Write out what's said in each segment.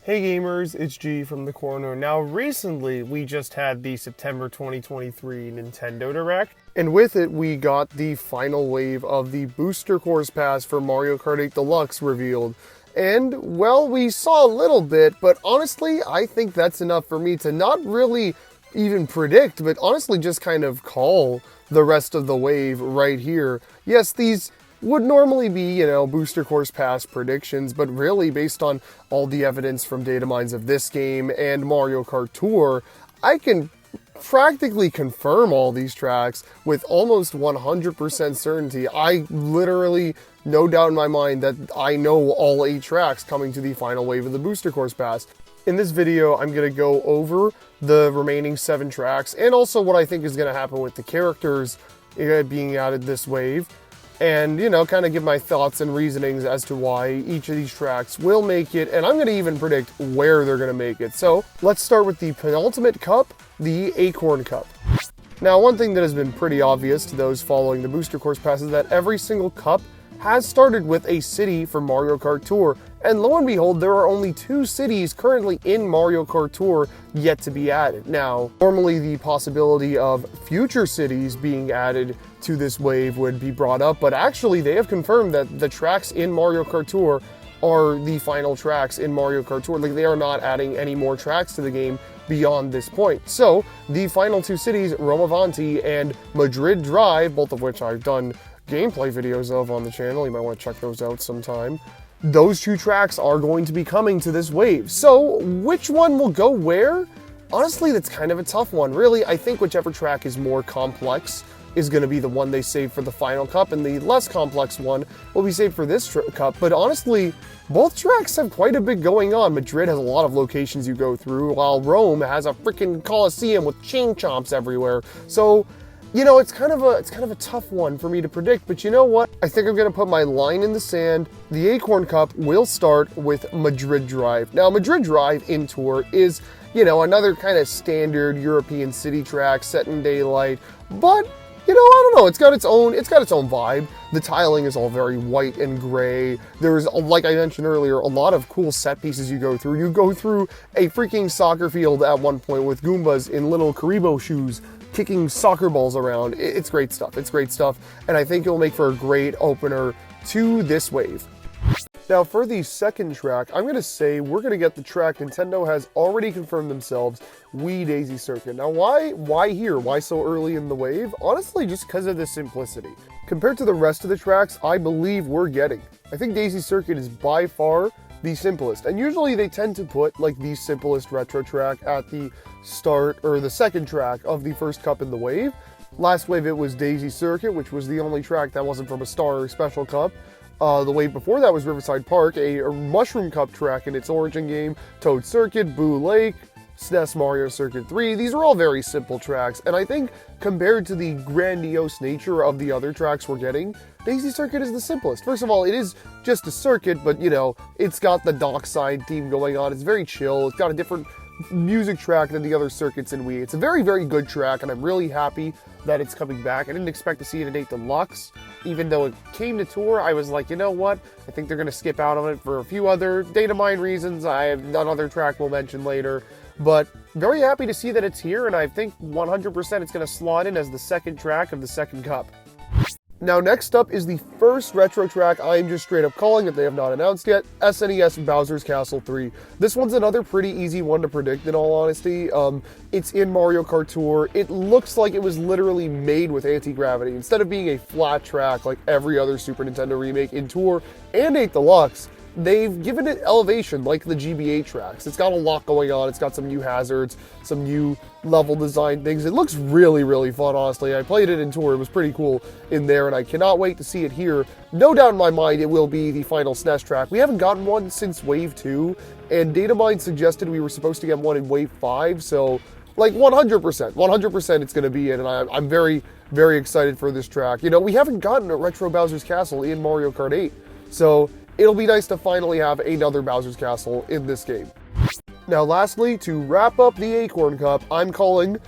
Hey gamers, it's G from the corner. Now recently we just had the September 2023 Nintendo Direct, and with it we got the final wave of the Booster Course Pass for Mario Kart 8 Deluxe revealed. And, well, we saw a little bit, but honestly I think that's enough for me to not really even predict, but honestly just kind of call the rest of the wave right here. Yes, these would normally be, Booster Course Pass predictions, but really based on all the evidence from datamines of this game and Mario Kart Tour, I can practically confirm all these tracks with almost 100% certainty. I literally, no doubt in my mind that I know all 8 tracks coming to the final wave of the Booster Course Pass. In this video, I'm going to go over the remaining 7 tracks and also what I think is going to happen with the characters being added this wave. And, kind of give my thoughts and reasonings as to why each of these tracks will make it, and I'm going to even predict where they're going to make it. So, let's start with the penultimate cup, the Acorn Cup. Now, one thing that has been pretty obvious to those following the Booster Course Pass is that every single cup has started with a city from Mario Kart Tour, and lo and behold, there are only 2 cities currently in Mario Kart Tour yet to be added. Now, normally the possibility of future cities being added to this wave would be brought up, but actually they have confirmed that the tracks in Mario Kart Tour are the final tracks in Mario Kart Tour. Like, they are not adding any more tracks to the game beyond this point. So, the final 2 cities, Avanti and Madrid Drive, both of which I've done gameplay videos of on the channel, you might want to check those out sometime. Those 2 tracks are going to be coming to this wave. So, which one will go where? Honestly, that's kind of a tough one. Really, I think whichever track is more complex is going to be the one they save for the final cup, and the less complex one will be saved for this cup. But honestly, both tracks have quite a bit going on. Madrid has a lot of locations you go through, while Rome has a freaking Colosseum with chain chomps everywhere. So, it's kind of a tough one for me to predict, but you know what? I think I'm going to put my line in the sand. The Acorn Cup will start with Madrid Drive. Now, Madrid Drive in Tour is, another kind of standard European city track set in daylight, but I don't know, it's got its own vibe. The tiling is all very white and gray. There's, like I mentioned earlier, a lot of cool set pieces you go through. You go through a freaking soccer field at one point with Goombas in little Karibo shoes kicking soccer balls around. It's great stuff. It's great stuff, and I think it will make for a great opener to this wave. Now, for the second track, I'm going to say we're going to get the track Nintendo has already confirmed themselves, Wii Daisy Circuit. Now, why here? Why so early in the wave? Honestly, just because of the simplicity. Compared to the rest of the tracks, I believe we're getting. I think Daisy Circuit is by far the simplest, and usually they tend to put like the simplest retro track at the start or the second track of the first cup in the wave. Last wave it was Daisy Circuit, which was the only track that wasn't from a Star or Special Cup. The wave before that was Riverside Park, a Mushroom Cup track in its origin game, Toad Circuit, Boo Lake, SNES Mario Circuit 3. These are all very simple tracks, and I think compared to the grandiose nature of the other tracks we're getting, Daisy Circuit is the simplest. First of all, it is just a circuit, but it's got the dockside theme going on. It's very chill. It's got a different music track than the other circuits in Wii. It's a very, very good track, and I'm really happy that it's coming back. I didn't expect to see it in 8 Deluxe. Even though it came to Tour, I was like, you know what? I think they're going to skip out on it for a few other datamine reasons. I have another track we'll mention later. But very happy to see that it's here, and I think 100% it's going to slot in as the second track of the second cup. Now, next up is the first retro track I'm just straight up calling that they have not announced yet, SNES Bowser's Castle 3. This one's another pretty easy one to predict, in all honesty. It's in Mario Kart Tour. It looks like it was literally made with anti-gravity. Instead of being a flat track like every other Super Nintendo remake in Tour and 8 Deluxe, they've given it elevation like the GBA tracks. It's got a lot going on. It's got some new hazards, some new level design things. It looks really, really fun, honestly. I played it in Tour. It was pretty cool in there, and I cannot wait to see it here. No doubt in my mind it will be the final SNES track. We haven't gotten one since Wave 2, and datamines suggested we were supposed to get one in Wave 5, so like 100% it's going to be it, and I'm very, very excited for this track. We haven't gotten a retro Bowser's Castle in Mario Kart 8, so it'll be nice to finally have another Bowser's Castle in this game. Now lastly, to wrap up the Acorn Cup, I'm calling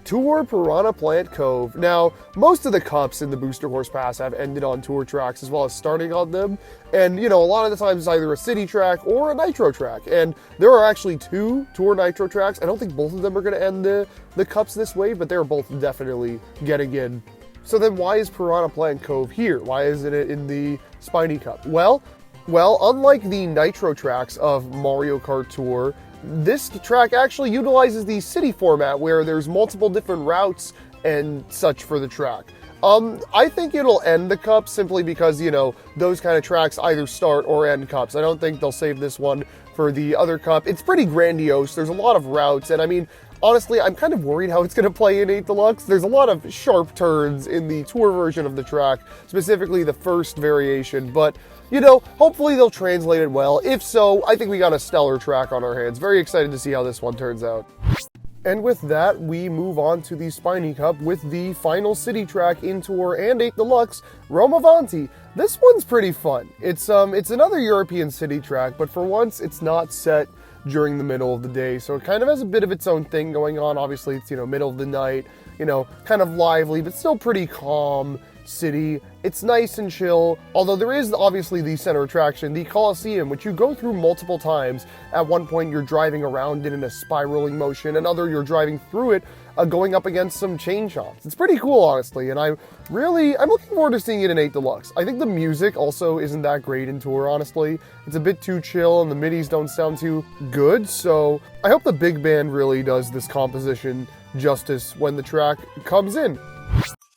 Tour Piranha Plant Cove. Now, most of the cups in the Booster Course Pass have ended on tour tracks as well as starting on them. And, you know, a lot of the times it's either a city track or a Nitro track. And there are actually 2 Tour Nitro tracks. I don't think both of them are going to end the cups this wave, but they're both definitely getting in. So then why is Piranha Plant Cove here? Why isn't it in the Spiny Cup? Well, unlike the Nitro tracks of Mario Kart Tour, this track actually utilizes the city format where there's multiple different routes and such for the track. I think it'll end the cup simply because, you know, those kind of tracks either start or end cups. I don't think they'll save this one for the other cup. It's pretty grandiose. There's a lot of routes, and I mean, honestly, I'm kind of worried how it's going to play in 8 Deluxe. There's a lot of sharp turns in the tour version of the track, specifically the first variation, but, you know, hopefully they'll translate it well. If so, I think we got a stellar track on our hands. Very excited to see how this one turns out. And with that, we move on to the Spiny Cup with the final city track in Tour and 8 Deluxe, Avanti. This one's pretty fun. It's another European city track, but for once, it's not set during the middle of the day, so it kind of has a bit of its own thing going on. Obviously, it's, you know, middle of the night, you know, kind of lively, but still pretty calm city. It's nice and chill, although there is obviously the center attraction, the Colosseum, which you go through multiple times. At one point, you're driving around it in a spiraling motion, another you're driving through it, going up against some chain shops. It's pretty cool, honestly, and I'm looking forward to seeing it in 8 Deluxe. I think the music also isn't that great in Tour, honestly. It's a bit too chill, and the midis don't sound too good, so I hope the big band really does this composition justice when the track comes in.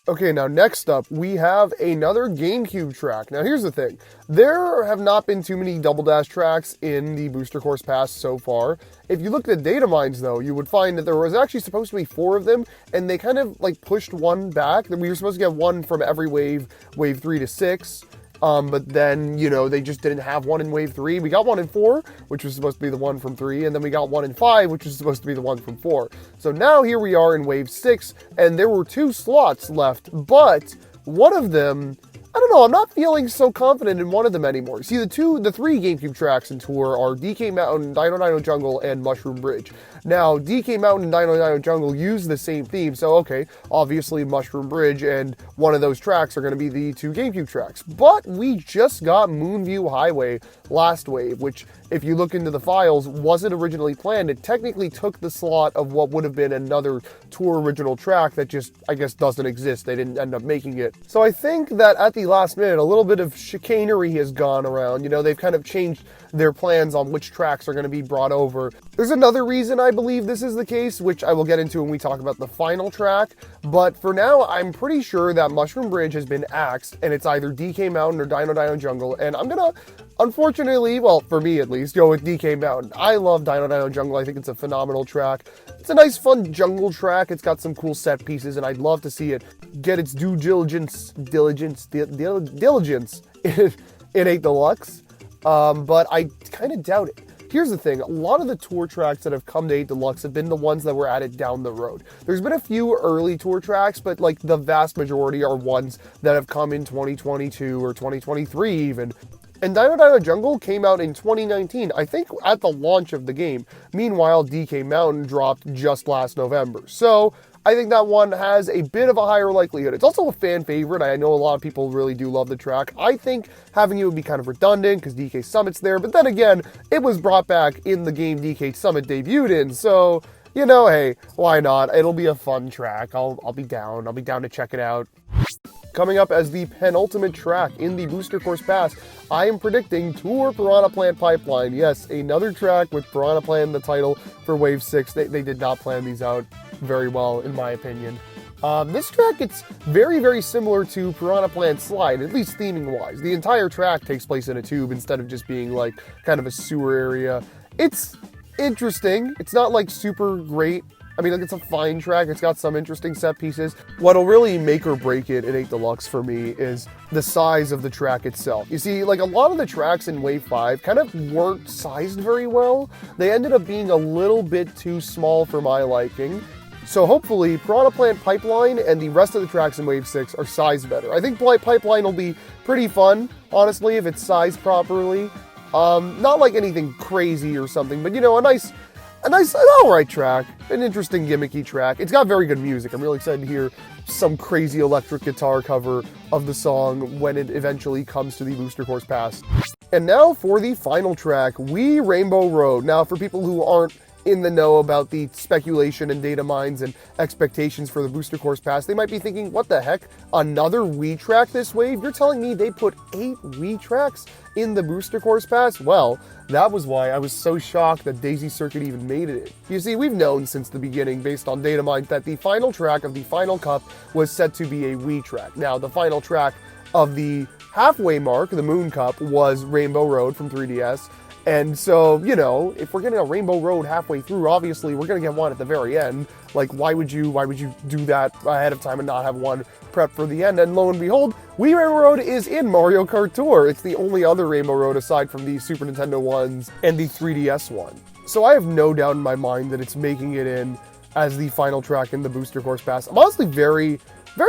Okay, now next up, we have another GameCube track. Now here's the thing. There have not been too many Double Dash tracks in the Booster Course Pass so far. If you looked at datamines, though, you would find that there was actually supposed to be 4 of them, and they kind of, like, pushed one back. We were supposed to get one from every wave 3 to 6. But then, you know, they just didn't have one in wave 3. We got one in 4, which was supposed to be the one from 3, and then we got one in 5, which was supposed to be the one from 4. So now here we are in wave 6, and there were 2 slots left, but one of them, I don't know, I'm not feeling so confident in one of them anymore. See, the 3 GameCube tracks in Tour are DK Mountain, Dino Dino Jungle, and Mushroom Bridge. Now, DK Mountain and Dino Dino Jungle use the same theme, so okay, obviously Mushroom Bridge and one of those tracks are going to be the 2 GameCube tracks. But we just got Moonview Highway last wave, which, if you look into the files, wasn't originally planned. It technically took the slot of what would have been another Tour original track that just, I guess, doesn't exist. They didn't end up making it. So I think that at the last minute, a little bit of chicanery has gone around. You know, they've kind of changed their plans on which tracks are going to be brought over. There's another reason I believe this is the case, which I will get into when we talk about the final track, but for now, I'm pretty sure that Mushroom Bridge has been axed, and it's either DK Mountain or Dino Dino Jungle, and I'm gonna, unfortunately, well, for me at least, go with DK Mountain. I love Dino Dino Jungle. I think it's a phenomenal track. It's a nice, fun jungle track. It's got some cool set pieces, and I'd love to see it get its due diligence in 8 Deluxe. But I kind of doubt it. Here's the thing, a lot of the Tour tracks that have come to 8 Deluxe have been the ones that were added down the road. There's been a few early Tour tracks, but like the vast majority are ones that have come in 2022 or 2023 even. And Dino Dino Jungle came out in 2019, I think at the launch of the game. Meanwhile, DK Mountain dropped just last November. So I think that one has a bit of a higher likelihood. It's also a fan favorite. I know a lot of people really do love the track. I think having it would be kind of redundant because DK Summit's there, but then again, it was brought back in the game DK Summit debuted in, so, you know, hey, why not? It'll be a fun track. I'll be down. I'll be down to check it out. Coming up as the penultimate track in the Booster Course Pass, I am predicting Tour Piranha Plant Pipeline. Yes, another track with Piranha Plant in the title for Wave 6. They did not plan these out very well, in my opinion. This track, it's very, very similar to Piranha Plant Slide, at least theming-wise. The entire track takes place in a tube instead of just being like kind of a sewer area. It's interesting. It's not like super great. I mean, like, it's a fine track. It's got some interesting set pieces. What'll really make or break it in 8 Deluxe for me is the size of the track itself. You see, like, a lot of the tracks in Wave 5 kind of weren't sized very well. They ended up being a little bit too small for my liking. So hopefully, Piranha Plant Pipeline and the rest of the tracks in Wave 6 are sized better. I think Pipeline will be pretty fun, honestly, if it's sized properly. Not like anything crazy or something, but, you know, a a nice, alright track, an interesting gimmicky track. It's got very good music. I'm really excited to hear some crazy electric guitar cover of the song when it eventually comes to the Booster Course Pass. And now for the final track, Wii Rainbow Road. Now for people who aren't in the know about the speculation and data mines and expectations for the Booster Course Pass, they might be thinking, what the heck, another Wii track this wave? You're telling me they put 8 Wii tracks in the Booster Course Pass? Well, that was why I was so shocked that Daisy Circuit even made it. You see, we've known since the beginning, based on data mines, that the final track of the final cup was set to be a Wii track. Now, the final track of the halfway mark, the Moon Cup, was Rainbow Road from 3DS. And so, you know, if we're getting a Rainbow Road halfway through, obviously we're going to get one at the very end. Like, why would you do that ahead of time and not have one prepped for the end? And lo and behold, Wii Rainbow Road is in Mario Kart Tour. It's the only other Rainbow Road aside from the Super Nintendo ones and the 3DS one. So I have no doubt in my mind that it's making it in as the final track in the Booster Course Pass. I'm honestly very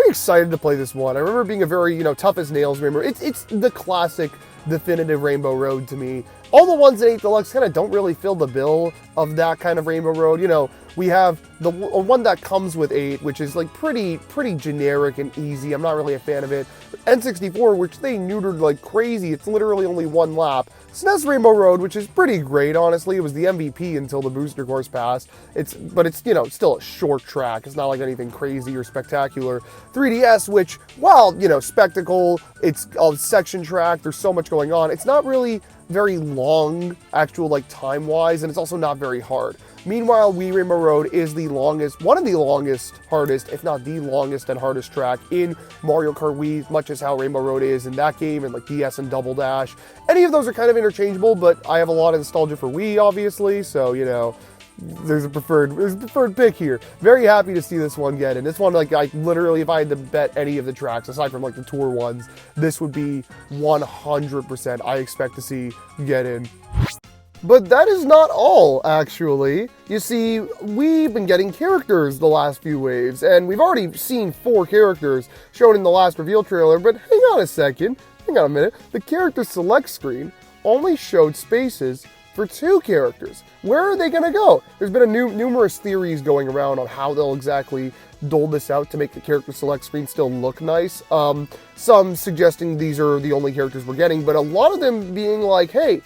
excited to play this one. I remember being a very, tough as nails Rainbow. It's the classic definitive Rainbow Road to me. All the ones in 8 Deluxe kind of don't really fill the bill of that kind of Rainbow Road. You know, we have the one that comes with 8, which is like pretty generic and easy. I'm not really a fan of it. N64, which they neutered like crazy. It's literally only 1 lap. SNES Rainbow Road, which is pretty great, honestly. It was the MVP until the Booster Course Pass. But it's still a short track. It's not like anything crazy or spectacular. 3DS, which, while, spectacle, it's a section track, there's so much going on. It's not really very long, actual, time-wise, and it's also not very hard. Meanwhile, Wii Rainbow Road is one of the longest, hardest, if not the longest and hardest track in Mario Kart Wii, much as how Rainbow Road is in that game, and DS and Double Dash. Any of those are kind of interchangeable, but I have a lot of nostalgia for Wii, obviously, so, there's a preferred pick here. Very happy to see this one get in. This one, literally, if I had to bet any of the tracks, aside from, the tour ones, this would be 100% I expect to see get in. But that is not all, actually. You see, we've been getting characters the last few waves, and we've already seen 4 characters shown in the last reveal trailer, but hang on a minute. The character select screen only showed spaces for 2 characters. Where are they going to go? There's been numerous theories going around on how they'll exactly dole this out to make the character select screen still look nice. Some suggesting these are the only characters we're getting, but a lot of them being like, hey,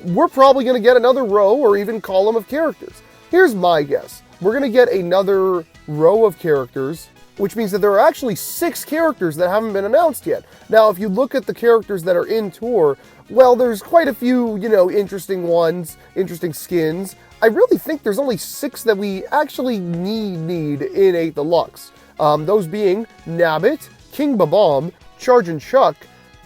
we're probably going to get another row or even column of characters. Here's my guess. We're going to get another row of characters, which means that there are actually 6 characters that haven't been announced yet. Now, if you look at the characters that are in tour, well, there's quite a few, interesting ones, interesting skins. I really think there's only 6 that we actually need in 8 Deluxe. Those being Nabbit, King Babam, Charge and Chuck,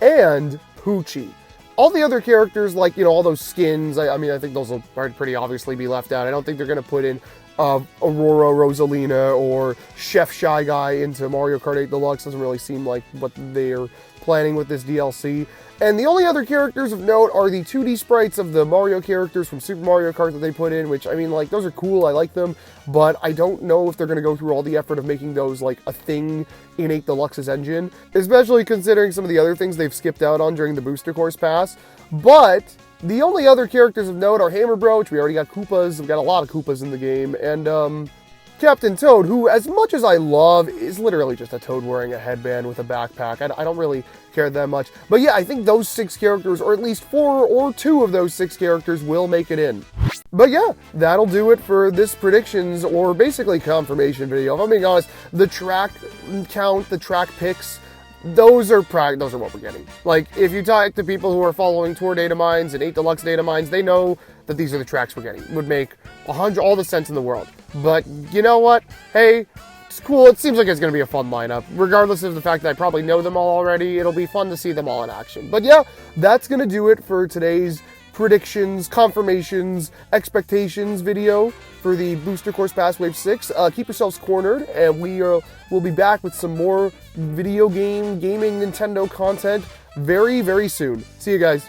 and Poochie. All the other characters, all those skins, I think those will pretty obviously be left out. I don't think they're going to put in Aurora Rosalina or Chef Shy Guy into Mario Kart 8 Deluxe. Doesn't really seem like what they're planning with this DLC. And the only other characters of note are the 2D sprites of the Mario characters from Super Mario Kart that they put in, which, those are cool, I like them, but I don't know if they're going to go through all the effort of making those, a thing in 8 Deluxe's engine, especially considering some of the other things they've skipped out on during the Booster Course Pass. But the only other characters of note are Hammer Bro, which we already got Koopas, we've got a lot of Koopas in the game, and, Captain Toad, who, as much as I love, is literally just a Toad wearing a headband with a backpack. I don't really care that much. But yeah, I think those 6 characters, or at least 4 or 2 of those 6 characters will make it in. But yeah, that'll do it for this predictions, or basically confirmation video. If I'm being honest, the track count, the track picks, those are what we're getting. If you talk to people who are following Tour data mines and 8 Deluxe data mines, they know that these are the tracks we're getting. It would make all the sense in the world. But you know what? Hey, it's cool. It seems like it's going to be a fun lineup. Regardless of the fact that I probably know them all already, it'll be fun to see them all in action. But yeah, that's going to do it for today's predictions, confirmations, expectations video for the Booster Course Pass Wave 6. Keep yourselves cornered, and we'll be back with some more gaming Nintendo content very, very soon. See you guys.